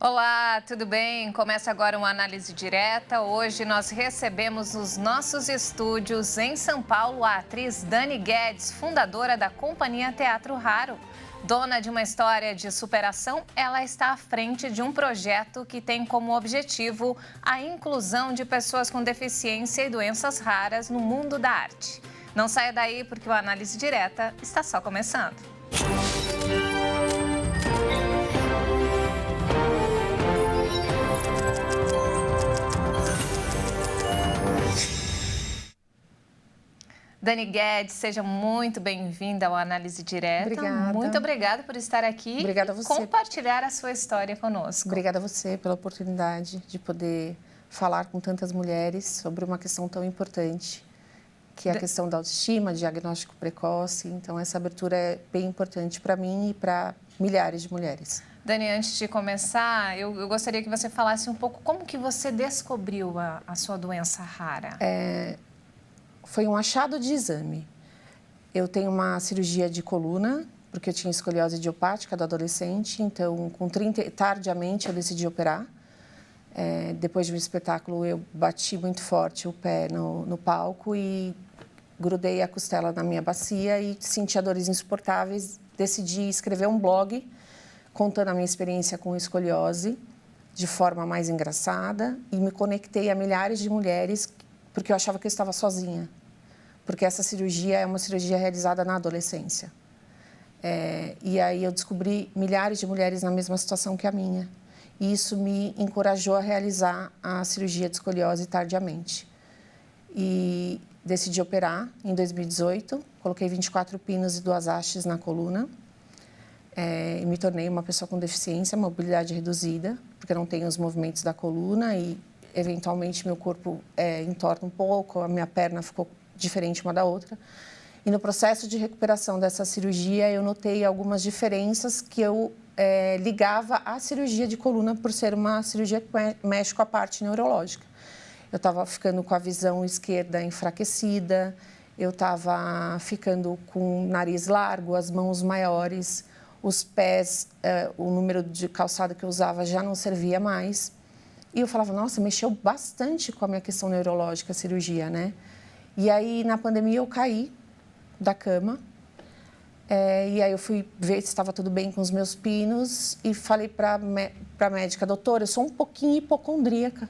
Olá, tudo bem? Começa agora uma análise direta. Hoje nós recebemos nos nossos estúdios em São Paulo a atriz Dani Guedes, fundadora da Companhia Teatro Raro. Dona de uma história de superação, ela está à frente de um projeto que tem como objetivo a inclusão de pessoas com deficiência e doenças raras no mundo da arte. Não saia daí porque o Análise Direta está só começando. Dani Guedes, seja muito bem-vinda ao Análise Direta. Obrigada. Muito obrigada por estar aqui Obrigada a e você. compartilhar a sua história conosco. Obrigada a você pela oportunidade de poder falar com tantas mulheres sobre uma questão tão importante, que é a questão da autoestima, diagnóstico precoce. Então, essa abertura é bem importante para mim e para milhares de mulheres. Dani, antes de começar, eu gostaria que você falasse um pouco como que você descobriu a sua doença rara. Foi um achado de exame. Eu tenho uma cirurgia de coluna, porque eu tinha escoliose idiopática do adolescente, então, tardiamente, eu decidi operar. Depois de um espetáculo, eu bati muito forte o pé no palco e grudei a costela na minha bacia e sentia dores insuportáveis. Decidi escrever um blog contando a minha experiência com escoliose de forma mais engraçada e me conectei a milhares de mulheres porque eu achava que eu estava sozinha, porque essa cirurgia é uma cirurgia realizada na adolescência. E aí eu descobri milhares de mulheres na mesma situação que a minha. E isso me encorajou a realizar a cirurgia de escoliose tardiamente. E decidi operar em 2018, coloquei 24 pinos e 2 hastes na coluna. E me tornei uma pessoa com deficiência, mobilidade reduzida, porque eu não tenho os movimentos da coluna e eventualmente meu corpo entorta um pouco, a minha perna ficou diferente uma da outra. E no processo de recuperação dessa cirurgia, eu notei algumas diferenças que eu ligava à cirurgia de coluna por ser uma cirurgia que mexe com a parte neurológica. Eu estava ficando com a visão esquerda enfraquecida, eu estava ficando com o nariz largo, as mãos maiores, os pés, o número de calçado que eu usava já não servia mais. E eu falava, nossa, mexeu bastante com a minha questão neurológica, a cirurgia, né? E aí, na pandemia, eu caí da cama. E aí eu fui ver se estava tudo bem com os meus pinos e falei para a médica, doutora, eu sou um pouquinho hipocondríaca.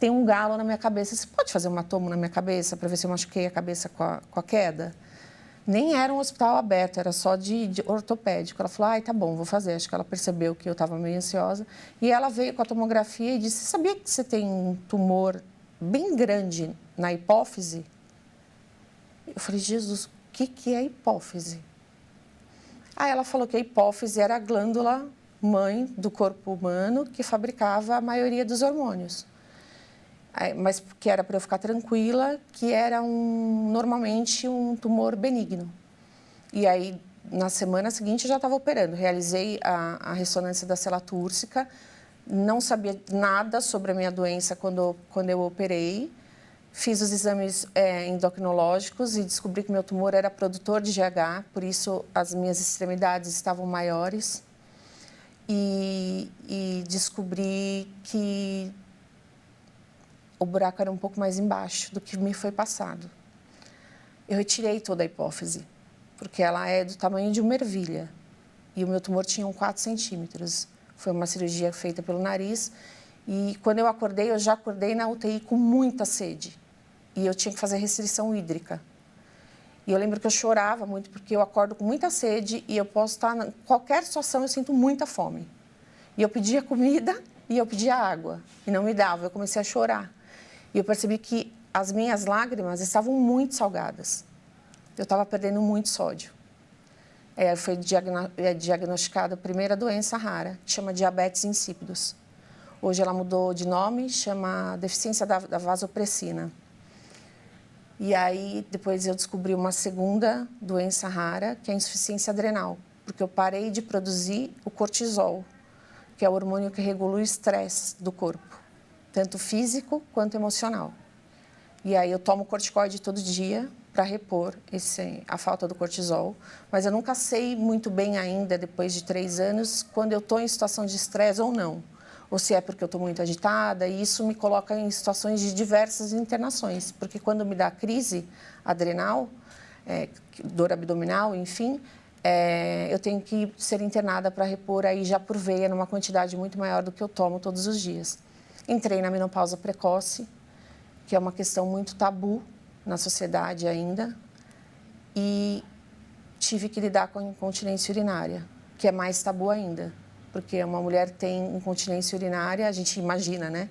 Tem um galo na minha cabeça, você pode fazer uma tomo na minha cabeça para ver se eu machuquei a cabeça com a queda? Nem era um hospital aberto, era só de ortopédico. Ela falou, tá bom, vou fazer. Acho que ela percebeu que eu estava meio ansiosa. E ela veio com a tomografia e disse, sabia que você tem um tumor bem grande na hipófise? Eu falei, Jesus, o que é hipófise? Aí ela falou que a hipófise era a glândula mãe do corpo humano que fabricava a maioria dos hormônios. Mas que era para eu ficar tranquila, que era normalmente um tumor benigno. E aí, na semana seguinte, eu já estava operando. Realizei a ressonância da célula túrcica, não sabia nada sobre a minha doença quando eu operei. Fiz os exames endocrinológicos e descobri que meu tumor era produtor de GH, por isso as minhas extremidades estavam maiores. E descobri que o buraco era um pouco mais embaixo do que me foi passado. Eu retirei toda a hipófise, porque ela é do tamanho de uma ervilha. E o meu tumor tinha 4 centímetros. Foi uma cirurgia feita pelo nariz. E quando eu acordei, eu já acordei na UTI com muita sede. E eu tinha que fazer restrição hídrica. E eu lembro que eu chorava muito, porque eu acordo com muita sede e eu posso estar em qualquer situação, eu sinto muita fome. E eu pedia comida e eu pedia água. E não me dava, eu comecei a chorar. E eu percebi que as minhas lágrimas estavam muito salgadas. Eu estava perdendo muito sódio. Foi diagnosticada a primeira doença rara, que chama diabetes insípidos. Hoje ela mudou de nome, chama deficiência da vasopressina. E aí, depois eu descobri uma segunda doença rara, que é a insuficiência adrenal, porque eu parei de produzir o cortisol, que é o hormônio que regula o estresse do corpo, tanto físico quanto emocional. E aí eu tomo corticoide todo dia para repor a falta do cortisol, mas eu nunca sei muito bem ainda, depois de 3 anos, quando eu estou em situação de estresse ou não. ou se é porque eu estou muito agitada, e isso me coloca em situações de diversas internações, porque quando me dá crise adrenal, dor abdominal, enfim, eu tenho que ser internada para repor aí já por veia numa quantidade muito maior do que eu tomo todos os dias. Entrei na menopausa precoce, que é uma questão muito tabu na sociedade ainda, e tive que lidar com a incontinência urinária, que é mais tabu ainda, porque uma mulher tem incontinência urinária, a gente imagina, né,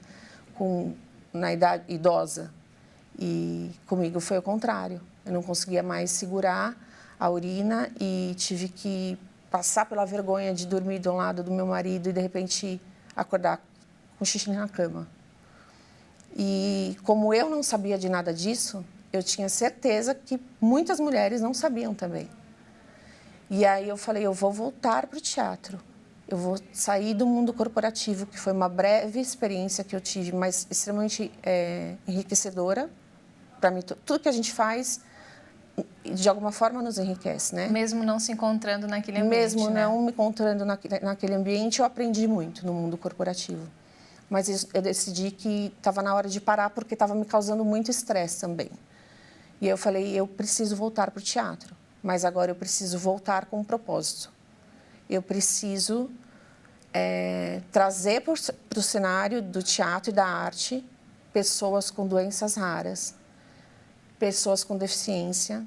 na idade idosa, e comigo foi o contrário. Eu não conseguia mais segurar a urina e tive que passar pela vergonha de dormir de um lado do meu marido e, de repente, acordar com xixi na cama. E como eu não sabia de nada disso, eu tinha certeza que muitas mulheres não sabiam também. E aí eu falei, eu vou voltar para o teatro. Eu vou sair do mundo corporativo, que foi uma breve experiência que eu tive, mas extremamente enriquecedora. Para mim, tudo que a gente faz, de alguma forma, nos enriquece, né? Mesmo não se encontrando naquele ambiente, Mesmo né? não me encontrando naquele ambiente, eu aprendi muito no mundo corporativo. Mas eu decidi que estava na hora de parar, porque estava me causando muito estresse também. E eu falei, eu preciso voltar para o teatro, mas agora eu preciso voltar com um propósito. Eu preciso trazer para o cenário do teatro e da arte pessoas com doenças raras, pessoas com deficiência.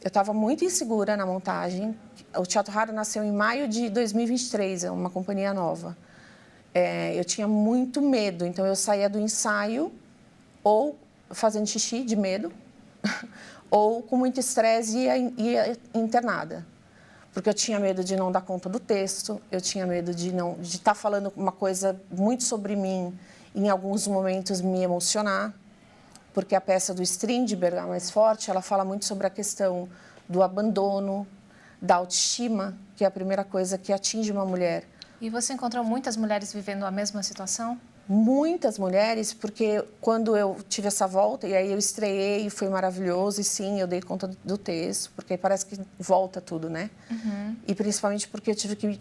Eu estava muito insegura na montagem. O Teatro Raro nasceu em maio de 2023, é uma companhia nova. Eu tinha muito medo, então eu saía do ensaio ou fazendo xixi de medo, ou com muito estresse e ia internada. Porque eu tinha medo de não dar conta do texto, eu tinha medo de estar falando uma coisa muito sobre mim, e em alguns momentos me emocionar, porque a peça do Strindberg, a mais forte, ela fala muito sobre a questão do abandono, da autoestima, que é a primeira coisa que atinge uma mulher. E você encontrou muitas mulheres vivendo a mesma situação? Muitas mulheres, porque quando eu tive essa volta, e aí eu estreiei, foi maravilhoso, e sim, eu dei conta do texto, porque parece que volta tudo, né? Uhum. E principalmente porque eu tive que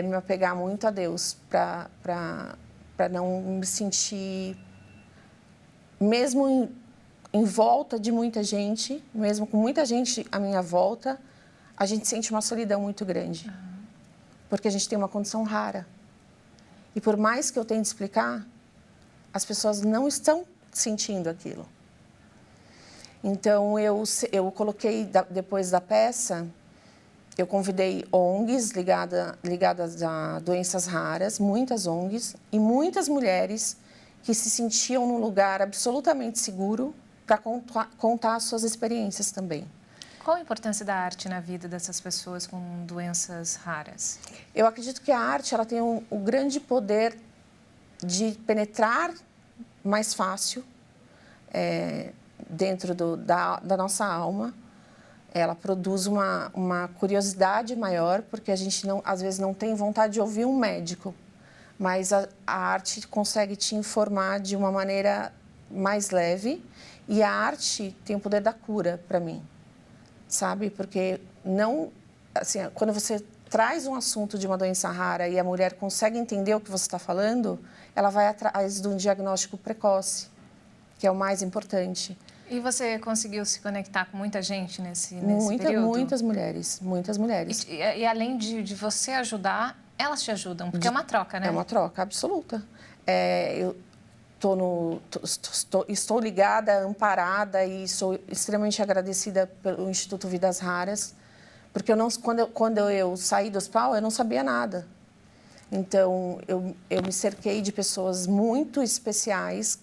me apegar muito a Deus, para não me sentir, mesmo em volta de muita gente, mesmo com muita gente à minha volta, a gente sente uma solidão muito grande, porque a gente tem uma condição rara. E por mais que eu tente explicar, as pessoas não estão sentindo aquilo. Então, eu coloquei, depois da peça, eu convidei ONGs ligadas a doenças raras, muitas ONGs, e muitas mulheres que se sentiam num lugar absolutamente seguro para contar as suas experiências também. Qual a importância da arte na vida dessas pessoas com doenças raras? Eu acredito que a arte ela tem o grande poder de penetrar mais fácil dentro da nossa alma. Ela produz uma curiosidade maior, porque a gente, às vezes, não tem vontade de ouvir um médico, mas a arte consegue te informar de uma maneira mais leve, e a arte tem o poder da cura para mim. Sabe? Porque assim, quando você traz um assunto de uma doença rara e a mulher consegue entender o que você está falando, ela vai atrás de um diagnóstico precoce, que é o mais importante. E você conseguiu se conectar com muita gente nesse período? Muitas mulheres, muitas mulheres. E além de você ajudar, elas te ajudam, porque é uma troca, né? É uma troca absoluta. Eu estou ligada, amparada e sou extremamente agradecida pelo Instituto Vidas Raras, porque quando eu saí do hospital, eu não sabia nada. Então, eu me cerquei de pessoas muito especiais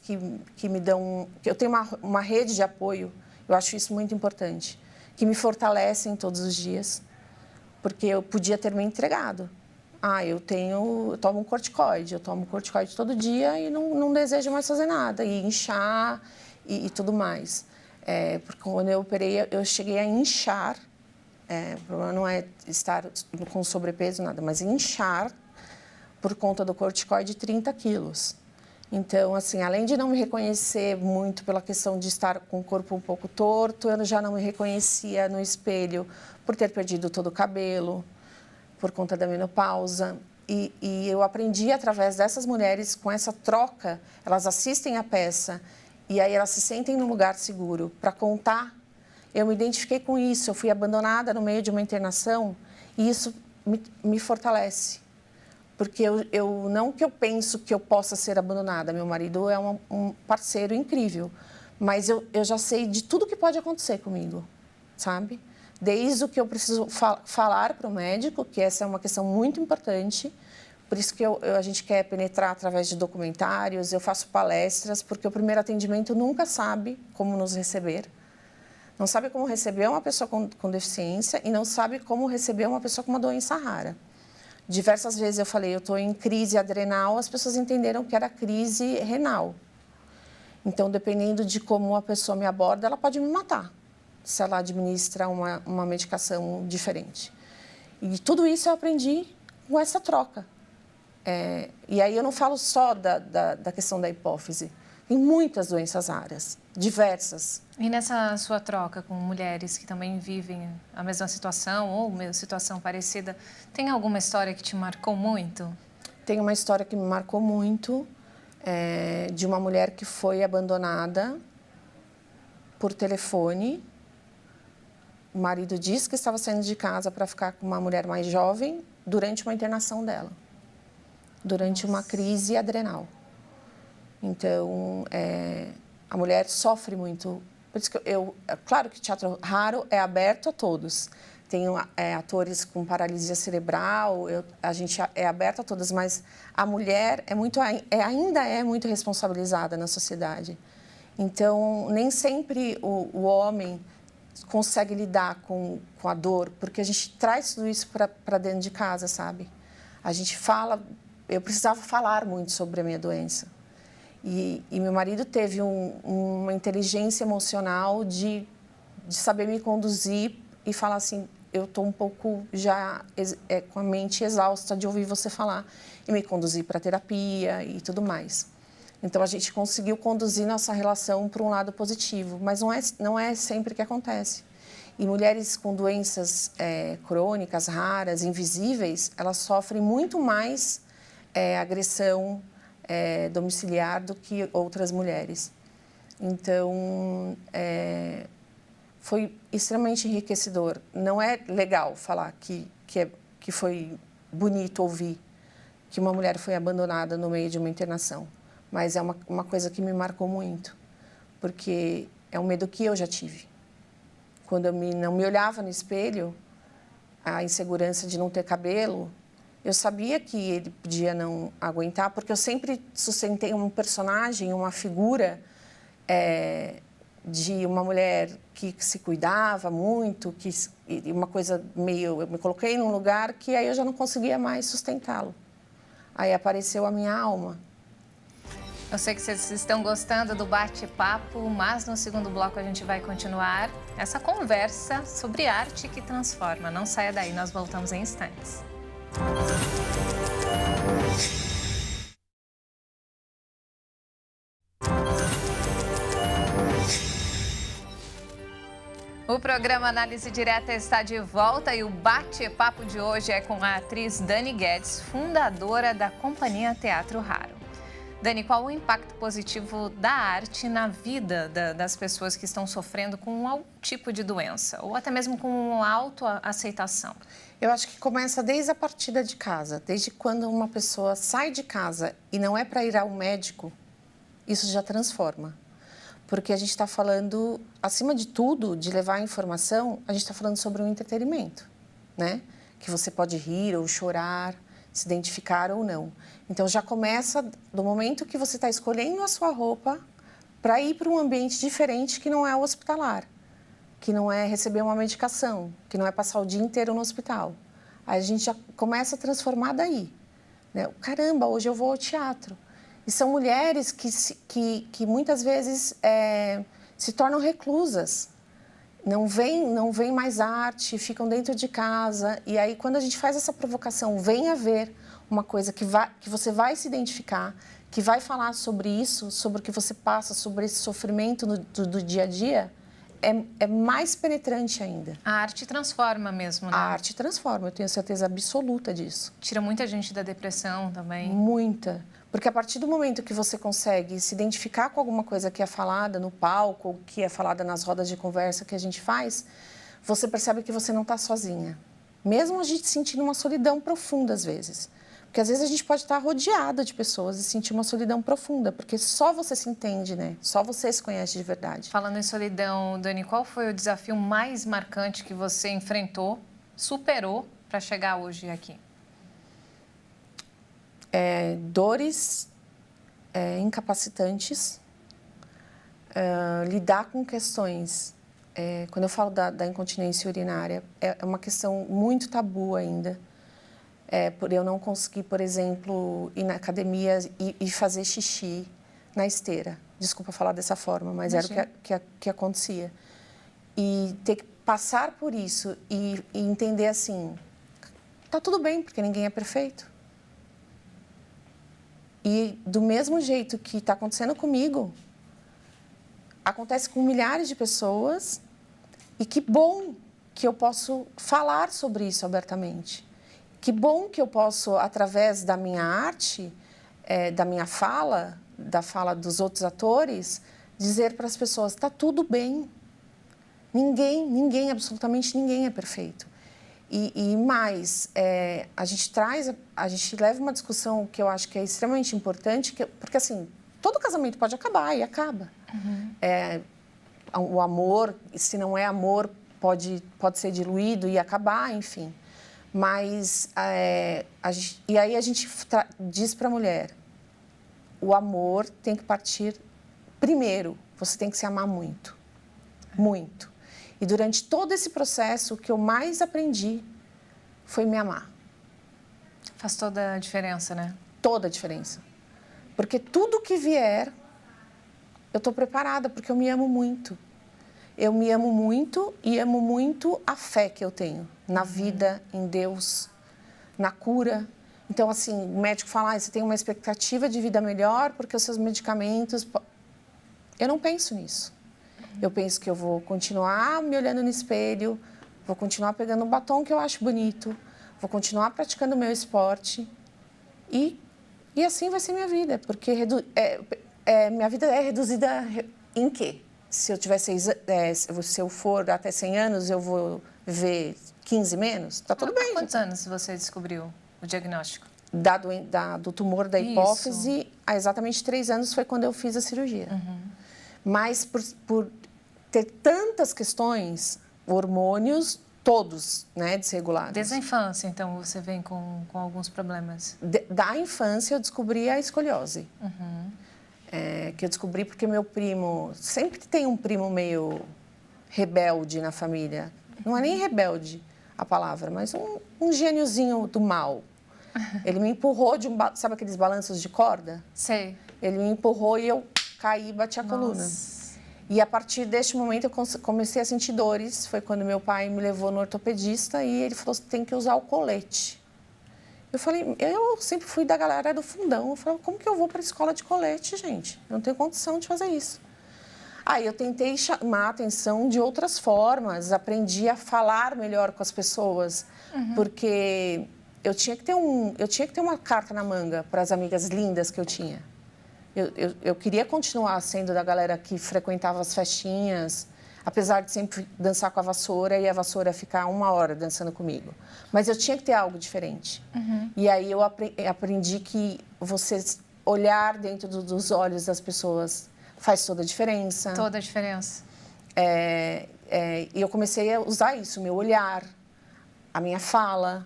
que me dão... Eu tenho uma rede de apoio, eu acho isso muito importante, que me fortalecem todos os dias, porque eu podia ter me entregado. Eu tomo um corticoide, eu tomo corticoide todo dia e não desejo mais fazer nada, e inchar e tudo mais. Porque quando eu operei, eu cheguei a inchar, o problema não é estar com sobrepeso, nada, mas inchar por conta do corticoide 30 quilos. Então, assim, além de não me reconhecer muito pela questão de estar com o corpo um pouco torto, eu já não me reconhecia no espelho por ter perdido todo o cabelo, por conta da menopausa. e eu aprendi através dessas mulheres, com essa troca, elas assistem a peça e aí elas se sentem num lugar seguro para contar. Eu me identifiquei com isso, eu fui abandonada no meio de uma internação e isso me fortalece. Porque não que eu penso que eu possa ser abandonada, meu marido é um parceiro incrível, mas eu já sei de tudo que pode acontecer comigo, sabe? Desde o que eu preciso falar para o médico, que essa é uma questão muito importante, por isso que a gente quer penetrar através de documentários, eu faço palestras, porque o primeiro atendimento nunca sabe como nos receber. Não sabe como receber uma pessoa com deficiência e não sabe como receber uma pessoa com uma doença rara. Diversas vezes eu falei, eu estou em crise adrenal, as pessoas entenderam que era crise renal. Então, dependendo de como a pessoa me aborda, ela pode me matar, se ela administra uma medicação diferente. E tudo isso eu aprendi com essa troca. E aí eu não falo só da questão da hipófise. Tem muitas doenças raras, diversas. E nessa sua troca com mulheres que também vivem a mesma situação ou uma situação parecida, tem alguma história que te marcou muito? Tem uma história que me marcou muito, de uma mulher que foi abandonada por telefone. O marido disse que estava saindo de casa para ficar com uma mulher mais jovem durante uma internação dela, durante uma crise adrenal. Então, a mulher sofre muito. Por isso que claro que o Teatro Raro é aberto a todos. Tem atores com paralisia cerebral, a gente é aberto a todas, mas a mulher ainda é muito responsabilizada na sociedade. Então, nem sempre o homem consegue lidar com a dor, porque a gente traz tudo isso para dentro de casa, sabe? A gente fala... Eu precisava falar muito sobre a minha doença. E meu marido teve uma inteligência emocional de saber me conduzir e falar assim, eu estou um pouco já com a mente exausta de ouvir você falar. E me conduzir para terapia e tudo mais. Então, a gente conseguiu conduzir nossa relação para um lado positivo, mas não é sempre que acontece. E mulheres com doenças crônicas, raras, invisíveis, elas sofrem muito mais agressão domiciliar do que outras mulheres. Então, foi extremamente enriquecedor. Não é legal falar que foi bonito ouvir que uma mulher foi abandonada no meio de uma internação, mas é uma coisa que me marcou muito, porque é um medo que eu já tive. Quando eu não me olhava no espelho, a insegurança de não ter cabelo, eu sabia que ele podia não aguentar, porque eu sempre sustentei um personagem, uma figura de uma mulher que se cuidava muito, uma coisa meio... Eu me coloquei num lugar que aí eu já não conseguia mais sustentá-lo. Aí apareceu a minha alma. Eu sei que vocês estão gostando do bate-papo, mas no segundo bloco a gente vai continuar essa conversa sobre arte que transforma. Não saia daí, nós voltamos em instantes. O programa Análise Direta está de volta e o bate-papo de hoje é com a atriz Dani Guedes, fundadora da Companhia Teatro Raro. Dani, qual o impacto positivo da arte na vida das pessoas que estão sofrendo com algum tipo de doença ou até mesmo com autoaceitação? Eu acho que começa desde a partida de casa, desde quando uma pessoa sai de casa e não é para ir ao médico, isso já transforma. Porque a gente está falando, acima de tudo, de levar a informação, a gente está falando sobre um entretenimento, né? Que você pode rir ou chorar, se identificar ou não. Então, já começa do momento que você está escolhendo a sua roupa para ir para um ambiente diferente que não é o hospitalar, que não é receber uma medicação, que não é passar o dia inteiro no hospital. Aí a gente já começa a transformar daí, né? Caramba, hoje eu vou ao teatro. E são mulheres que muitas vezes se tornam reclusas. Não vem mais arte, ficam dentro de casa. E aí, quando a gente faz essa provocação, venha ver uma coisa que você vai se identificar, que vai falar sobre isso, sobre o que você passa, sobre esse sofrimento do dia a dia, é mais penetrante ainda. A arte transforma mesmo, né? A arte transforma, eu tenho certeza absoluta disso. Tira muita gente da depressão também. Muita. Porque a partir do momento que você consegue se identificar com alguma coisa que é falada no palco, ou que é falada nas rodas de conversa que a gente faz, você percebe que você não está sozinha. Mesmo a gente sentindo uma solidão profunda às vezes. Porque às vezes a gente pode estar rodeada de pessoas e sentir uma solidão profunda, porque só você se entende, né? Só você se conhece de verdade. Falando em solidão, Dani, qual foi o desafio mais marcante que você enfrentou, superou para chegar hoje aqui? Dores incapacitantes, lidar com questões. Quando eu falo da incontinência urinária, é uma questão muito tabu ainda. Por eu não conseguir, por exemplo, ir na academia e fazer xixi na esteira. Desculpa falar dessa forma, mas era o que acontecia. E ter que passar por isso e entender assim, tá tudo bem, porque ninguém é perfeito. E do mesmo jeito que está acontecendo comigo, acontece com milhares de pessoas, e que bom que eu posso falar sobre isso abertamente. Que bom que eu posso, através da minha arte, da minha fala, da fala dos outros atores, dizer para as pessoas, está tudo bem. Ninguém, absolutamente ninguém é perfeito. E mais, a gente leva uma discussão que eu acho que é extremamente importante, porque assim, todo casamento pode acabar e acaba. O amor, se não é amor, pode ser diluído e acabar, enfim. Mas, e aí a gente diz para a mulher, o amor tem que partir primeiro, você tem que se amar muito, muito. E durante todo esse processo, o que eu mais aprendi foi me amar. Faz toda a diferença, né? Toda a diferença. Porque tudo que vier, eu estou preparada, porque eu me amo muito. Eu me amo muito e amo muito a fé que eu tenho na vida, em Deus, na cura. Então, assim, o médico fala, você tem uma expectativa de vida melhor porque os seus medicamentos... Eu não penso nisso. Eu penso que eu vou continuar me olhando no espelho, vou continuar pegando um batom que eu acho bonito, vou continuar praticando o meu esporte e assim vai ser minha vida, porque minha vida é reduzida em quê? Se eu for até 100 anos, eu vou viver 15 menos? Tá tudo bem. Há quantos anos você descobriu o diagnóstico? Do tumor da hipófise, há exatamente 3 anos foi quando eu fiz a cirurgia. Mas por ter tantas questões, hormônios, todos, né, desregulados. Desde a infância, então, você vem com alguns problemas? Da infância, eu descobri a escoliose. Que eu descobri porque meu primo... Sempre tem um primo meio rebelde na família. Não é nem rebelde a palavra, mas um gêniozinho do mal. Ele me empurrou de sabe aqueles balanços de corda? Sei. Ele me empurrou e eu caí e bati a coluna. E a partir deste momento eu comecei a sentir dores. Foi quando meu pai me levou no ortopedista e ele falou, você tem que usar o colete. Eu falei, eu sempre fui da galera do fundão. Eu falei, como que eu vou para a escola de colete, gente? Eu não tenho condição de fazer isso. Aí eu tentei chamar a atenção de outras formas, aprendi a falar melhor com as pessoas, porque eu tinha que ter uma carta na manga para as amigas lindas que eu tinha. Eu queria continuar sendo da galera que frequentava as festinhas, apesar de sempre dançar com a vassoura e a vassoura ficar 1 hora dançando comigo. Mas eu tinha que ter algo diferente. E aí eu aprendi que você olhar dentro dos olhos das pessoas faz toda a diferença. Toda a diferença. E eu comecei a usar isso, o meu olhar, a minha fala,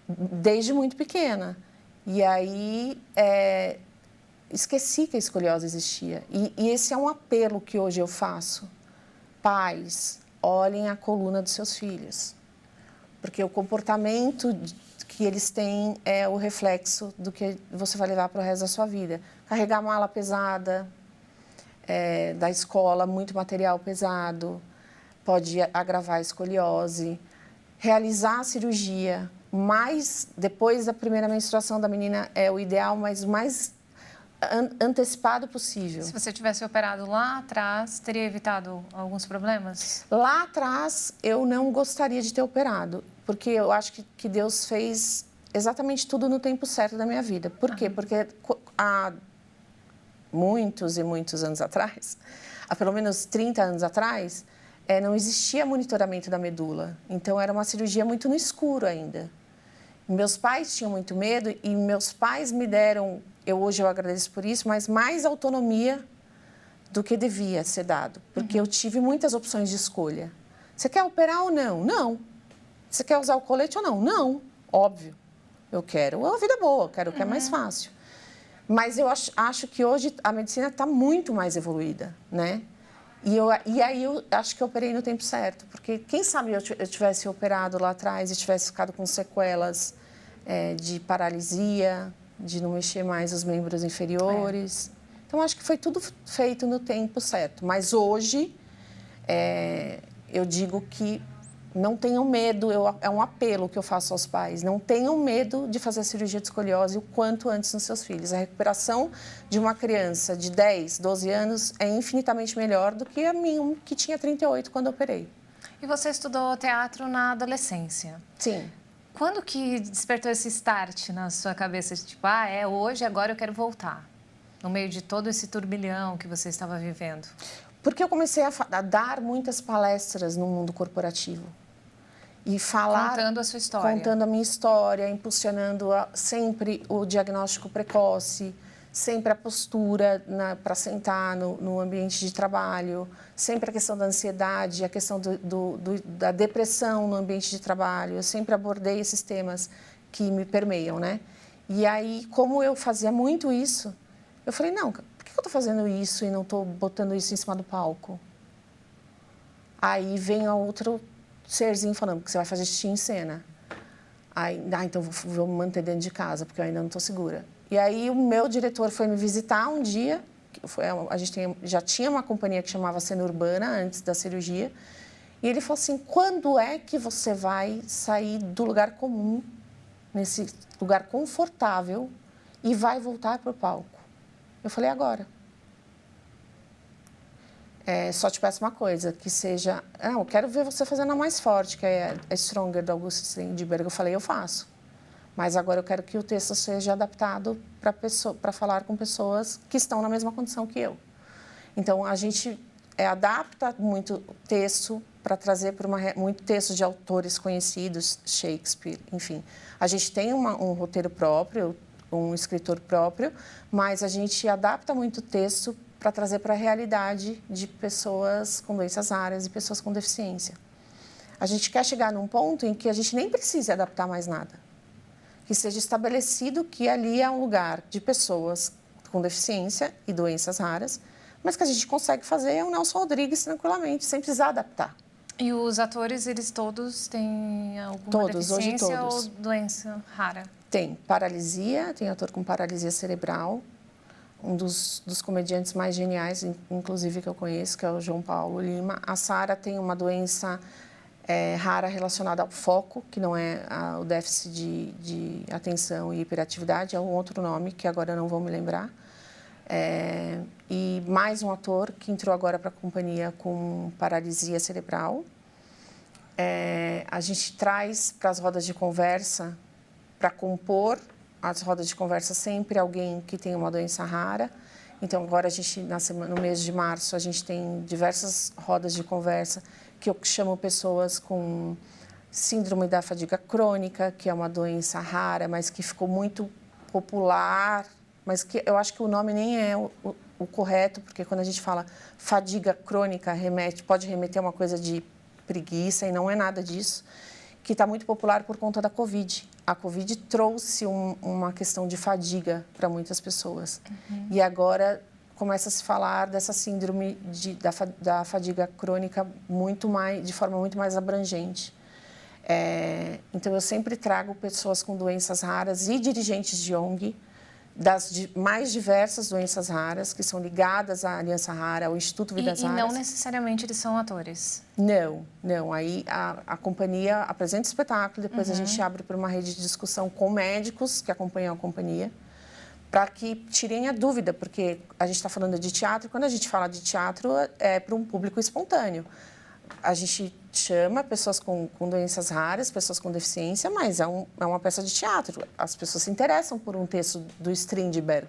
desde muito pequena. E aí esqueci que a escoliose existia. E esse é um apelo que hoje eu faço. Pais, olhem a coluna dos seus filhos, porque o comportamento que eles têm é o reflexo do que você vai levar para o resto da sua vida. Carregar mala pesada, da escola, muito material pesado, pode agravar a escoliose. Realizar a cirurgia, depois da primeira menstruação da menina é o ideal, mas antecipado possível. Se você tivesse operado lá atrás, teria evitado alguns problemas? Lá atrás, eu não gostaria de ter operado, porque eu acho que Deus fez exatamente tudo no tempo certo da minha vida. Por quê? Porque há muitos e muitos anos atrás, há pelo menos 30 anos atrás, não existia monitoramento da medula. Então, era uma cirurgia muito no escuro ainda. Meus pais tinham muito medo e meus pais me deram, hoje eu agradeço por isso, mas mais autonomia do que devia ser dado. Porque eu tive muitas opções de escolha. Você quer operar ou não? Não. Você quer usar o colete ou não? Não. Óbvio. Eu quero uma vida boa, eu quero o que é mais fácil. Mas eu acho que hoje a medicina está muito mais evoluída, né? E aí eu acho que eu operei no tempo certo, porque quem sabe eu tivesse operado lá atrás e tivesse ficado com sequelas de paralisia, de não mexer mais os membros inferiores. Então, acho que foi tudo feito no tempo certo. Mas hoje, eu digo que não tenham medo, é um apelo que eu faço aos pais, não tenham medo de fazer a cirurgia de escoliose o quanto antes nos seus filhos. A recuperação de uma criança de 10, 12 anos é infinitamente melhor do que a minha, que tinha 38 quando eu operei. E você estudou teatro na adolescência? Sim. Quando que despertou esse start na sua cabeça? Tipo, hoje, agora eu quero voltar. No meio de todo esse turbilhão que você estava vivendo. Porque eu comecei a dar muitas palestras no mundo corporativo. E falar... Contando a sua história. Contando a minha história, impulsionando sempre o diagnóstico precoce, sempre a postura para sentar no ambiente de trabalho, sempre a questão da ansiedade, a questão da depressão no ambiente de trabalho. Eu sempre abordei esses temas que me permeiam, né? E aí, como eu fazia muito isso, eu falei, não, por que eu estou fazendo isso e não estou botando isso em cima do palco? Aí vem a outro serzinho falando que você vai fazer xixi em cena. Aí, então vou me manter dentro de casa, porque eu ainda não estou segura. E aí o meu diretor foi me visitar um dia, a gente já tinha uma companhia que chamava Cena Urbana, antes da cirurgia, e ele falou assim, quando é que você vai sair do lugar comum, nesse lugar confortável, e vai voltar para o palco? Eu falei, agora. Só te peço uma coisa, que seja... eu quero ver você fazendo a mais forte, que é a Stronger, do Augusto Strindberg. Eu falei, eu faço. Mas agora eu quero que o texto seja adaptado para falar com pessoas que estão na mesma condição que eu. Então, a gente adapta muito texto para trazer muito texto de autores conhecidos, Shakespeare, enfim. A gente tem um roteiro próprio, um escritor próprio, mas a gente adapta muito texto para trazer para a realidade de pessoas com doenças raras e pessoas com deficiência. A gente quer chegar num ponto em que a gente nem precise adaptar mais nada. Que seja estabelecido que ali é um lugar de pessoas com deficiência e doenças raras, mas que a gente consegue fazer o Nelson Rodrigues tranquilamente, sem precisar adaptar. E os atores, eles todos têm alguma deficiência ou doença rara? Tem paralisia, tem ator com paralisia cerebral, um dos comediantes mais geniais, inclusive, que eu conheço, que é o João Paulo Lima. A Sara tem uma doença rara relacionada ao foco, que não é o déficit de atenção e hiperatividade, é um outro nome, que agora eu não vou me lembrar. E mais um ator que entrou agora para a companhia com paralisia cerebral. A gente traz para as rodas de conversa, para compor as rodas de conversa, sempre alguém que tem uma doença rara. Então, agora, no mês de março, a gente tem diversas rodas de conversa que eu chamo pessoas com síndrome da fadiga crônica, que é uma doença rara, mas que ficou muito popular, mas que eu acho que o nome nem é o correto, porque quando a gente fala fadiga crônica, pode remeter a uma coisa de preguiça, e não é nada disso, que está muito popular por conta da Covid. A Covid trouxe uma questão de fadiga para muitas pessoas. Uhum. E agora começa a se falar dessa síndrome da fadiga crônica de forma muito mais abrangente. Então, eu sempre trago pessoas com doenças raras e dirigentes de ONG, das mais diversas doenças raras, que são ligadas à Aliança Rara, ao Instituto Vidas Raras. E não necessariamente eles são atores? Não. Aí a companhia apresenta o espetáculo, depois a gente abre para uma rede de discussão com médicos que acompanham a companhia, para que tirem a dúvida, porque a gente está falando de teatro, e quando a gente fala de teatro é para um público espontâneo. A gente chama pessoas com doenças raras, pessoas com deficiência, mas é uma peça de teatro. As pessoas se interessam por um texto do Strindberg.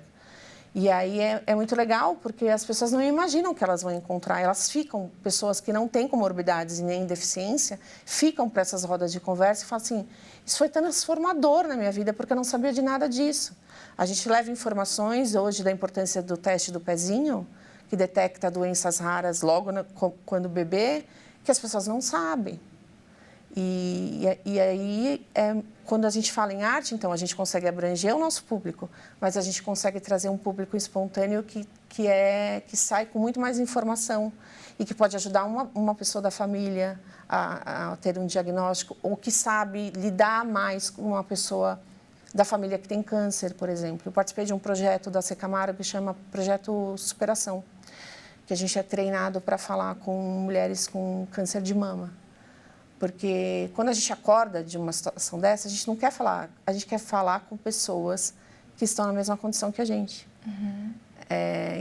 E aí é muito legal, porque as pessoas não imaginam que elas vão encontrar. Elas ficam, pessoas que não têm comorbidades e nem deficiência, ficam para essas rodas de conversa e falam assim, isso foi transformador na minha vida, porque eu não sabia de nada disso. A gente leva informações hoje da importância do teste do pezinho, que detecta doenças raras logo quando bebê, que as pessoas não sabem. E aí, quando a gente fala em arte, então, a gente consegue abranger o nosso público, mas a gente consegue trazer um público espontâneo que sai com muito mais informação e que pode ajudar uma pessoa da família a ter um diagnóstico, ou que sabe lidar mais com uma pessoa da família que tem câncer, por exemplo. Eu participei de um projeto da Secamaro que chama Projeto Superação, que a gente é treinado para falar com mulheres com câncer de mama. Porque quando a gente acorda de uma situação dessa, a gente não quer falar, a gente quer falar com pessoas que estão na mesma condição que a gente. Uhum.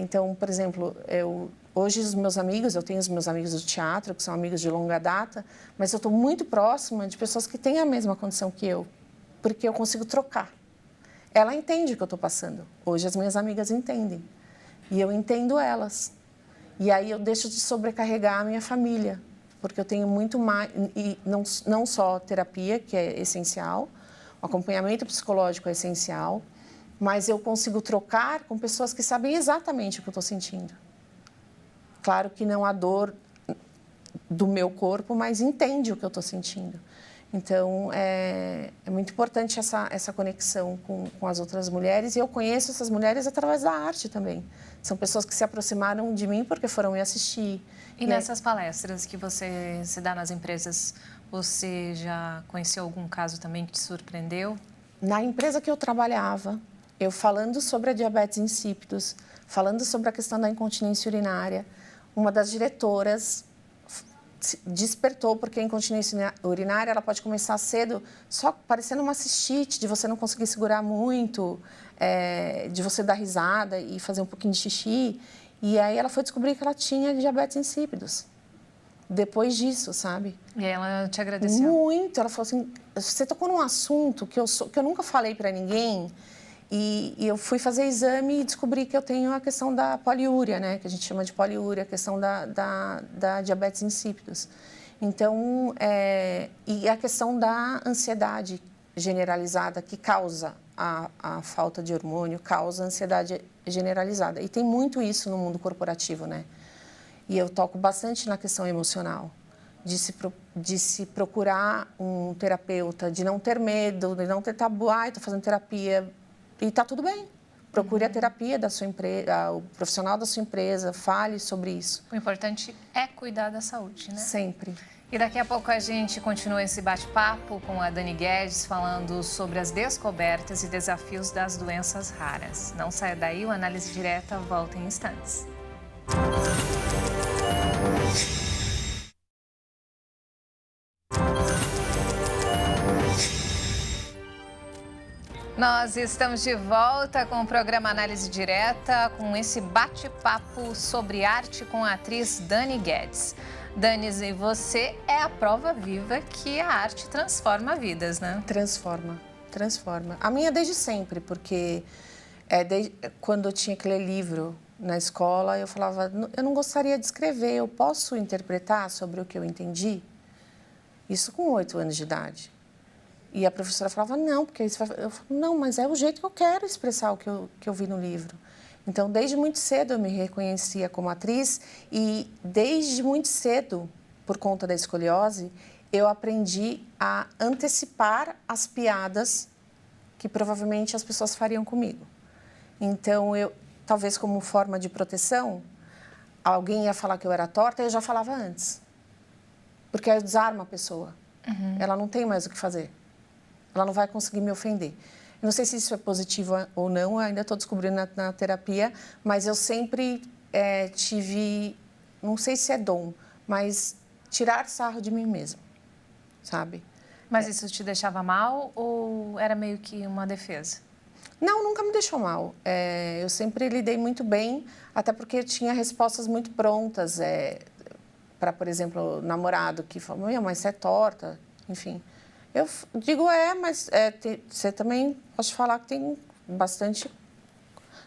Então, por exemplo, hoje eu tenho os meus amigos do teatro, que são amigos de longa data, mas eu estou muito próxima de pessoas que têm a mesma condição que eu, porque eu consigo trocar. Ela entende o que eu estou passando. Hoje as minhas amigas entendem. E eu entendo elas. E aí eu deixo de sobrecarregar a minha família, porque eu tenho muito mais, e não só terapia, que é essencial, o acompanhamento psicológico é essencial, mas eu consigo trocar com pessoas que sabem exatamente o que eu estou sentindo. Claro que não a dor do meu corpo, mas entende o que eu estou sentindo. Então, é muito importante essa conexão com as outras mulheres, e eu conheço essas mulheres através da arte também. São pessoas que se aproximaram de mim porque foram me assistir. E nessas palestras que você se dá nas empresas, você já conheceu algum caso também que te surpreendeu? Na empresa que eu trabalhava, eu falando sobre a diabetes insípidos, falando sobre a questão da incontinência urinária, uma das diretoras despertou, porque a incontinência urinária ela pode começar cedo, só parecendo uma cistite, de você não conseguir segurar muito, de você dar risada e fazer um pouquinho de xixi. E aí ela foi descobrir que ela tinha diabetes insípidos. Depois disso, sabe? E ela te agradeceu? Muito. Ela falou assim, você tocou num assunto que eu nunca falei para ninguém. E eu fui fazer exame e descobri que eu tenho a questão da poliúria, né? Que a gente chama de poliúria, a questão da diabetes insípidos. Então, e a questão da ansiedade generalizada que causa a falta de hormônio, causa ansiedade generalizada. E tem muito isso no mundo corporativo, né? E eu toco bastante na questão emocional, de se procurar um terapeuta, de não ter medo, de não ter tabu, estou fazendo terapia. E está tudo bem. Procure a terapia da sua empresa, o profissional da sua empresa, fale sobre isso. O importante é cuidar da saúde, né? Sempre. E daqui a pouco a gente continua esse bate-papo com a Dani Guedes, falando sobre as descobertas e desafios das doenças raras. Não saia daí, o Análise Direta volta em instantes. Nós estamos de volta com o programa Análise Direta, com esse bate-papo sobre arte com a atriz Dani Guedes. Dani, e você é a prova viva que a arte transforma vidas, né? Transforma. A minha desde sempre, porque quando eu tinha que ler livro na escola, eu falava, eu não gostaria de escrever, eu posso interpretar sobre o que eu entendi? Isso com 8 anos de idade. E a professora falava, não, porque isso vai... Eu falava, não, mas é o jeito que eu quero expressar o que eu vi no livro. Então, desde muito cedo eu me reconhecia como atriz e desde muito cedo, por conta da escoliose, eu aprendi a antecipar as piadas que provavelmente as pessoas fariam comigo. Então, talvez como forma de proteção, alguém ia falar que eu era torta e eu já falava antes. Porque aí eu desarmo a pessoa. Uhum. Ela não tem mais o que fazer. Ela não vai conseguir me ofender. Eu não sei se isso é positivo ou não, eu ainda estou descobrindo na terapia, mas eu sempre tive, não sei se é dom, mas tirar sarro de mim mesma, sabe? Mas isso te deixava mal ou era meio que uma defesa? Não, nunca me deixou mal. Eu sempre lidei muito bem, até porque eu tinha respostas muito prontas. Para, por exemplo, namorado que fala, mas você é torta, enfim. Eu digo, mas você também pode falar que tem bastante,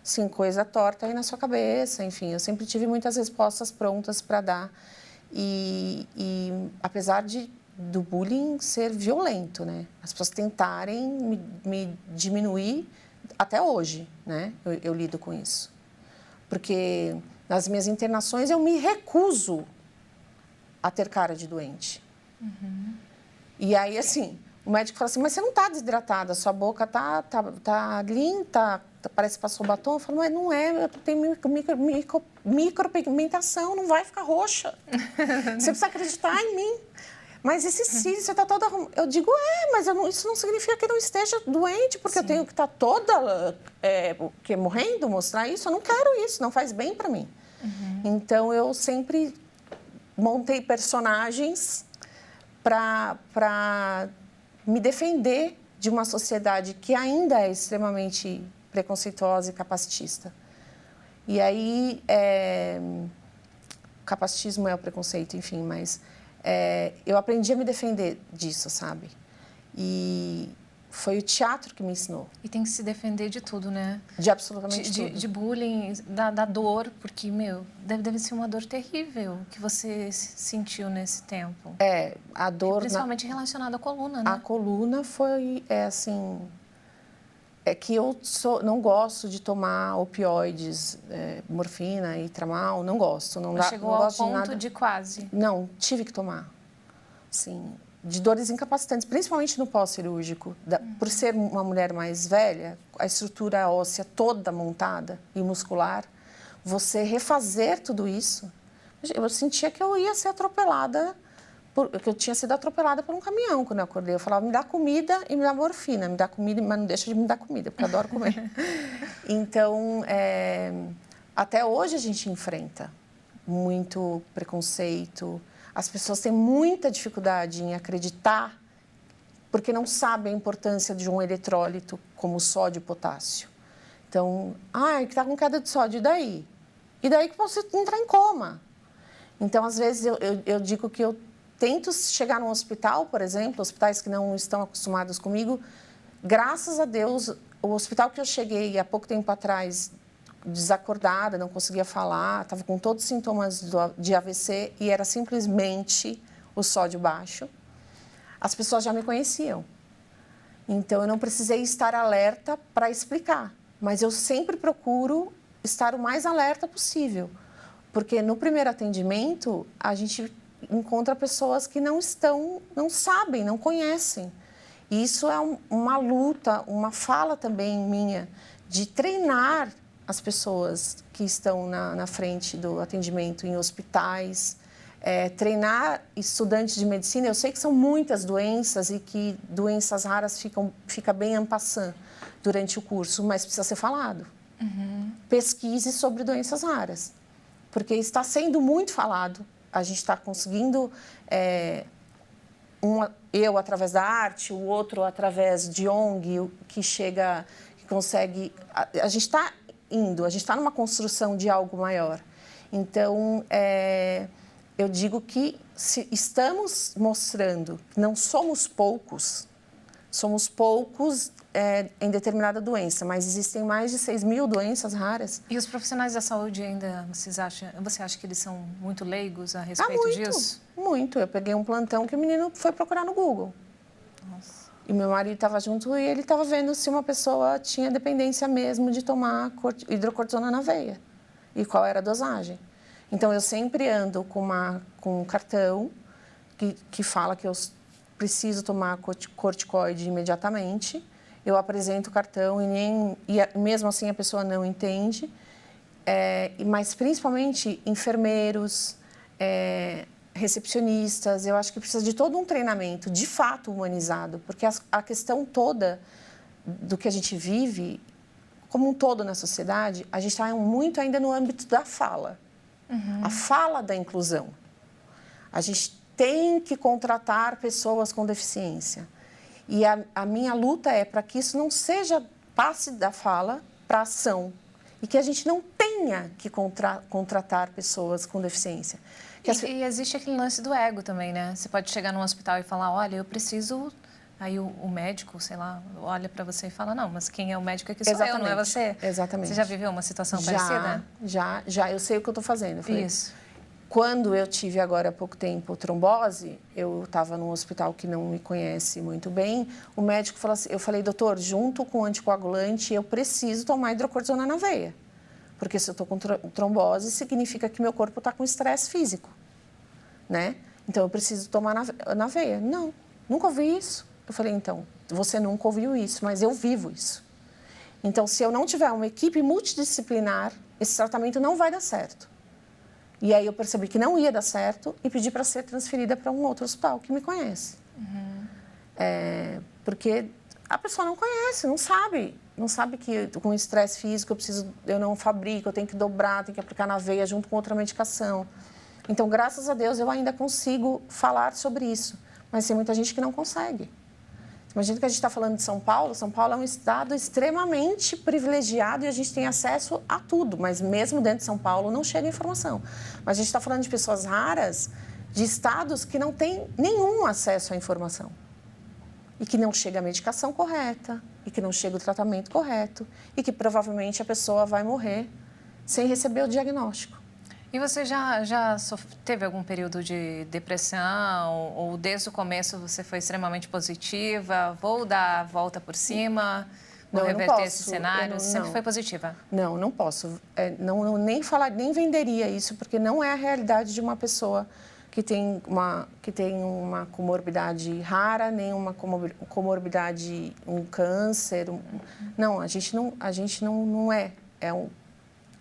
sim, coisa torta aí na sua cabeça, enfim. Eu sempre tive muitas respostas prontas para dar. E apesar do bullying ser violento, né? As pessoas tentarem me diminuir até hoje, né? Eu lido com isso. Porque nas minhas internações eu me recuso a ter cara de doente. Uhum. E aí, assim, o médico fala assim, mas você não está desidratada, sua boca tá limpa, parece que passou batom. Eu falo, mas não é, eu tenho micropigmentação, não vai ficar roxa. Você precisa acreditar em mim. Mas esse cílio, você está toda... Eu digo, mas isso não significa que eu não esteja doente, porque Sim. eu tenho que estar toda morrendo, mostrar isso. Eu não quero isso, não faz bem para mim. Uhum. Então, eu sempre montei personagens para me defender de uma sociedade que ainda é extremamente preconceituosa e capacitista. E aí, capacitismo é o preconceito, enfim, mas eu aprendi a me defender disso, sabe? E foi o teatro que me ensinou. E tem que se defender de tudo, né? De absolutamente tudo. De bullying, da dor, porque, deve ser uma dor terrível que você sentiu nesse tempo. A dor... Principalmente relacionada à coluna, né? A coluna foi, assim... que eu não gosto de tomar opioides, morfina e tramal, não gosto. Mas chegou ao ponto de quase? Não, tive que tomar. Sim, de dores incapacitantes, principalmente no pós-cirúrgico. Por ser uma mulher mais velha, a estrutura óssea toda montada e muscular, você refazer tudo isso, eu sentia que eu ia ser atropelada, que eu tinha sido atropelada por um caminhão quando eu acordei. Eu falava, me dá comida e me dá morfina. Me dá comida, mas não deixa de me dar comida, porque eu adoro comer. Então, até hoje a gente enfrenta muito preconceito. As pessoas têm muita dificuldade em acreditar porque não sabem a importância de um eletrólito como o sódio e potássio. Então, que está com queda de sódio, e daí? E daí que você entrar em coma. Então, às vezes, eu digo que eu tento chegar num hospital, por exemplo, hospitais que não estão acostumados comigo. Graças a Deus, o hospital que eu cheguei há pouco tempo atrás, desacordada, não conseguia falar, estava com todos os sintomas de AVC e era simplesmente o sódio baixo. As pessoas já me conheciam. Então, eu não precisei estar alerta para explicar. Mas eu sempre procuro estar o mais alerta possível. Porque no primeiro atendimento, a gente encontra pessoas que não sabem, não conhecem. E isso é uma luta, uma fala também minha, de treinar as pessoas que estão na frente do atendimento em hospitais, treinar estudantes de medicina. Eu sei que são muitas doenças e que doenças raras fica bem en passant durante o curso, mas precisa ser falado. Uhum. Pesquise sobre doenças raras, porque está sendo muito falado. A gente está conseguindo, eu através da arte, o outro através de ONG, que consegue... A gente está a gente está numa construção de algo maior. Então, eu digo que se estamos mostrando que não somos poucos em determinada doença, mas existem mais de 6.000 doenças raras. E os profissionais da saúde ainda, você acha que eles são muito leigos a respeito disso? Muito. Eu peguei um plantão que o menino foi procurar no Google. Nossa. E meu marido estava junto e ele estava vendo se uma pessoa tinha dependência mesmo de tomar hidrocortisona na veia e qual era a dosagem. Então, eu sempre ando com um cartão que fala que eu preciso tomar corticoide imediatamente. Eu apresento o cartão e mesmo assim a pessoa não entende. Mas, principalmente, enfermeiros, recepcionistas, eu acho que precisa de todo um treinamento, de fato, humanizado, porque a questão toda do que a gente vive, como um todo na sociedade, a gente está muito ainda no âmbito da fala. Uhum. A fala da inclusão. A gente tem que contratar pessoas com deficiência. E a minha luta é para que isso não seja passe da fala para a ação. E que a gente não tenha que contratar pessoas com deficiência. E existe aquele lance do ego também, né? Você pode chegar num hospital e falar, olha, eu preciso... Aí o médico, sei lá, olha para você e fala, não, mas quem é o médico aqui sou eu, não é você? Exatamente. Você já viveu uma situação parecida? Já. Eu sei o que eu estou fazendo. Eu falei, isso. Quando eu tive agora há pouco tempo trombose, eu estava num hospital que não me conhece muito bem, o médico falou assim, eu falei, doutor, junto com o anticoagulante, eu preciso tomar hidrocortisona na veia. Porque se eu estou com trombose, significa que meu corpo está com estresse físico, né? Então, eu preciso tomar na veia. Não, nunca ouvi isso. Eu falei, então, você nunca ouviu isso, mas eu vivo isso. Então, se eu não tiver uma equipe multidisciplinar, esse tratamento não vai dar certo. E aí eu percebi que não ia dar certo e pedi para ser transferida para um outro hospital que me conhece. Porque a pessoa não conhece, não sabe que com estresse físico eu não fabrico, eu tenho que dobrar, tenho que aplicar na veia junto com outra medicação. Então, graças a Deus, eu ainda consigo falar sobre isso, mas tem muita gente que não consegue. Imagina que a gente está falando de São Paulo. São Paulo é um estado extremamente privilegiado e a gente tem acesso a tudo, mas mesmo dentro de São Paulo não chega informação. Mas a gente está falando de pessoas raras, de estados que não têm nenhum acesso à informação. E que não chega a medicação correta, e que não chega o tratamento correto, e que provavelmente a pessoa vai morrer sem receber o diagnóstico. E você já teve algum período de depressão ou desde o começo você foi extremamente positiva? Vou dar a volta por cima, vou reverter esse cenário? Sempre foi positiva? Não posso. Nem venderia isso, porque não é a realidade de uma pessoa que tem uma comorbidade rara, nem uma comorbidade, um câncer. Não, a gente não é.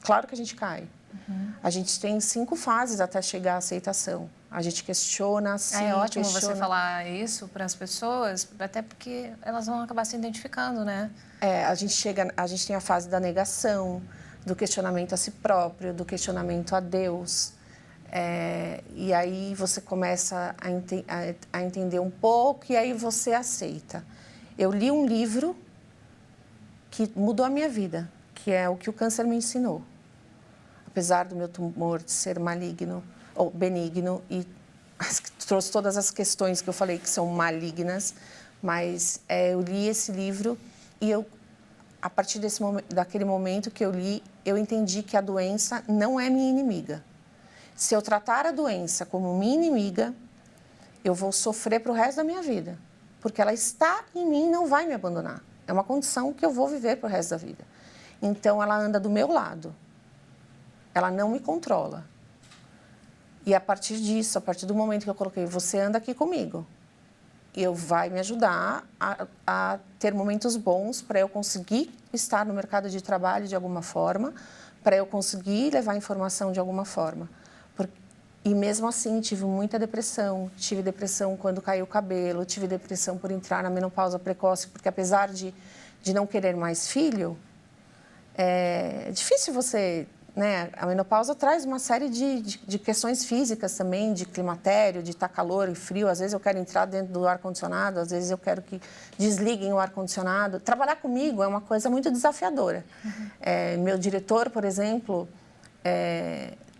Claro que a gente cai. A gente tem 5 fases até chegar à aceitação. A gente questiona, sim, é ótimo você falar isso para as pessoas, até porque elas vão acabar se identificando, né? A gente tem a fase da negação, do questionamento a si próprio, do questionamento a Deus. E aí você começa a entender um pouco e aí você aceita. Eu li um livro que mudou a minha vida, que é O que o Câncer me ensinou. Apesar do meu tumor ser maligno ou benigno e trouxe todas as questões que eu falei que são malignas, mas eu li esse livro e a partir daquele momento que eu li, eu entendi que a doença não é minha inimiga. Se eu tratar a doença como minha inimiga, eu vou sofrer para o resto da minha vida, porque ela está em mim e não vai me abandonar. É uma condição que eu vou viver para o resto da vida. Então, ela anda do meu lado. Ela não me controla. E a partir disso, a partir do momento que eu coloquei, você anda aqui comigo. E vai me ajudar a ter momentos bons para eu conseguir estar no mercado de trabalho de alguma forma, para eu conseguir levar informação de alguma forma. E mesmo assim, tive muita depressão. Tive depressão quando caiu o cabelo, tive depressão por entrar na menopausa precoce, porque apesar de não querer mais filho, é difícil você... Né? A menopausa traz uma série de questões físicas também, de climatério, de estar calor e frio. Às vezes eu quero entrar dentro do ar-condicionado, às vezes eu quero que desliguem o ar-condicionado. Trabalhar comigo é uma coisa muito desafiadora. Meu diretor, por exemplo,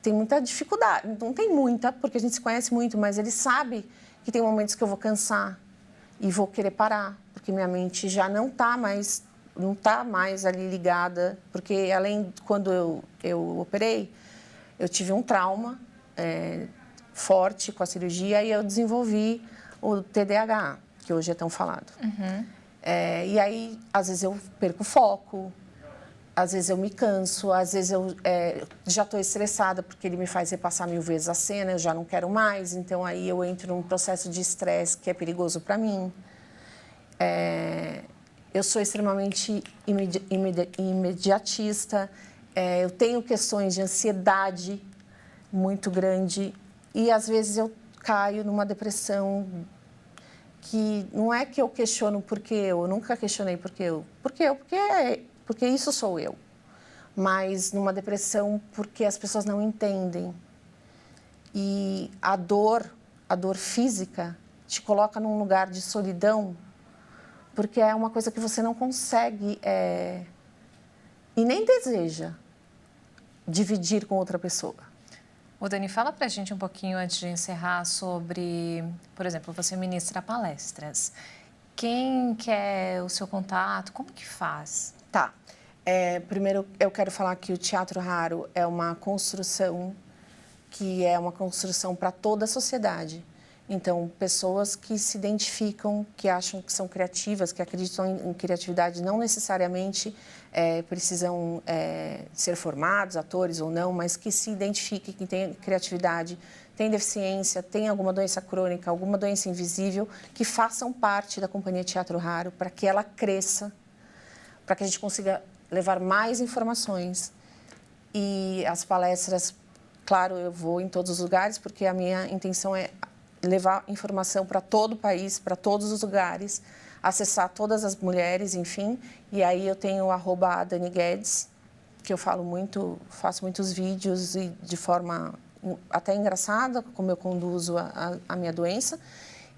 tem muita dificuldade. Não tem muita, porque a gente se conhece muito, mas ele sabe que tem momentos que eu vou cansar e vou querer parar, porque minha mente já não está mais ali ligada, porque quando eu operei, eu tive um trauma forte com a cirurgia e eu desenvolvi o TDAH, que hoje é tão falado. E aí, às vezes eu perco o foco, às vezes eu me canso, às vezes eu já estou estressada porque ele me faz repassar 1000 vezes a cena, eu já não quero mais, então aí eu entro num processo de estresse que é perigoso para mim. Eu sou extremamente imediatista, eu tenho questões de ansiedade muito grande e, às vezes, eu caio numa depressão que não é que eu questiono porque eu nunca questionei porque isso sou eu, mas numa depressão porque as pessoas não entendem. E a dor física te coloca num lugar de solidão porque é uma coisa que você não consegue e nem deseja dividir com outra pessoa. O Dani, fala pra gente um pouquinho antes de encerrar sobre, por exemplo, você ministra palestras. Quem quer o seu contato? Como que faz? Tá. Primeiro, eu quero falar que o Teatro Raro é uma construção que é uma construção para toda a sociedade. Então, pessoas que se identificam, que acham que são criativas, que acreditam em criatividade, não necessariamente precisam ser formados, atores ou não, mas que se identifiquem, que têm criatividade, têm deficiência, têm alguma doença crônica, alguma doença invisível, que façam parte da Companhia Teatro Raro para que ela cresça, para que a gente consiga levar mais informações. E as palestras, claro, eu vou em todos os lugares, porque a minha intenção é levar informação para todo o país, para todos os lugares, acessar todas as mulheres, enfim. E aí eu tenho o @DaniGuedes, que eu falo muito, faço muitos vídeos e de forma até engraçada, como eu conduzo a minha doença.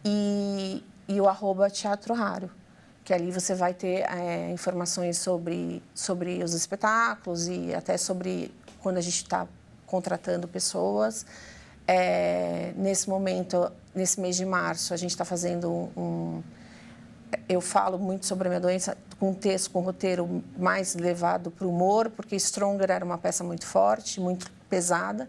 E o @Teatro Raro, que ali você vai ter informações sobre os espetáculos e até sobre quando a gente está contratando pessoas. Nesse momento, nesse mês de março, a gente está fazendo eu falo muito sobre a minha doença com um texto, com um roteiro mais levado para o humor, porque Stronger era uma peça muito forte, muito pesada.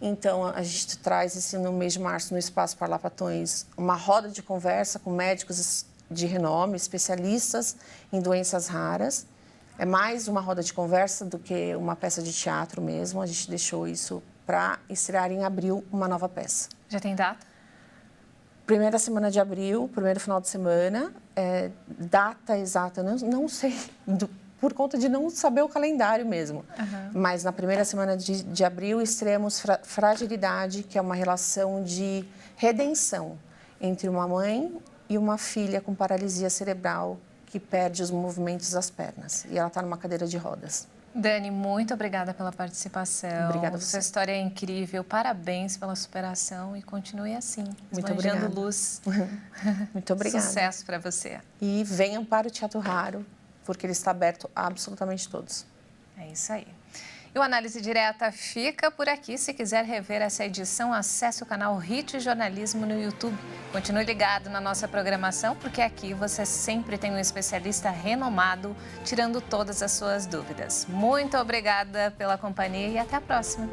Então, a gente traz no mês de março, no Espaço Parlapatões, uma roda de conversa com médicos de renome, especialistas em doenças raras. É mais uma roda de conversa do que uma peça de teatro mesmo. A gente deixou isso para estrear em abril uma nova peça. Já tem data? Primeira semana de abril, primeiro final de semana. Data exata, não sei, por conta de não saber o calendário mesmo. Uhum. Mas na primeira semana de abril estreamos Fragilidade, que é uma relação de redenção entre uma mãe e uma filha com paralisia cerebral que perde os movimentos das pernas. E ela está numa cadeira de rodas. Dani, muito obrigada pela participação. Obrigada a você. Sua história é incrível. Parabéns pela superação e continue assim, esbanjando luz. Muito obrigada. Sucesso para você. E venham para o Teatro Raro, porque ele está aberto a absolutamente todos. É isso aí. E o Análise Direta fica por aqui. Se quiser rever essa edição, acesse o canal Hit Jornalismo no YouTube. Continue ligado na nossa programação, porque aqui você sempre tem um especialista renomado tirando todas as suas dúvidas. Muito obrigada pela companhia e até a próxima.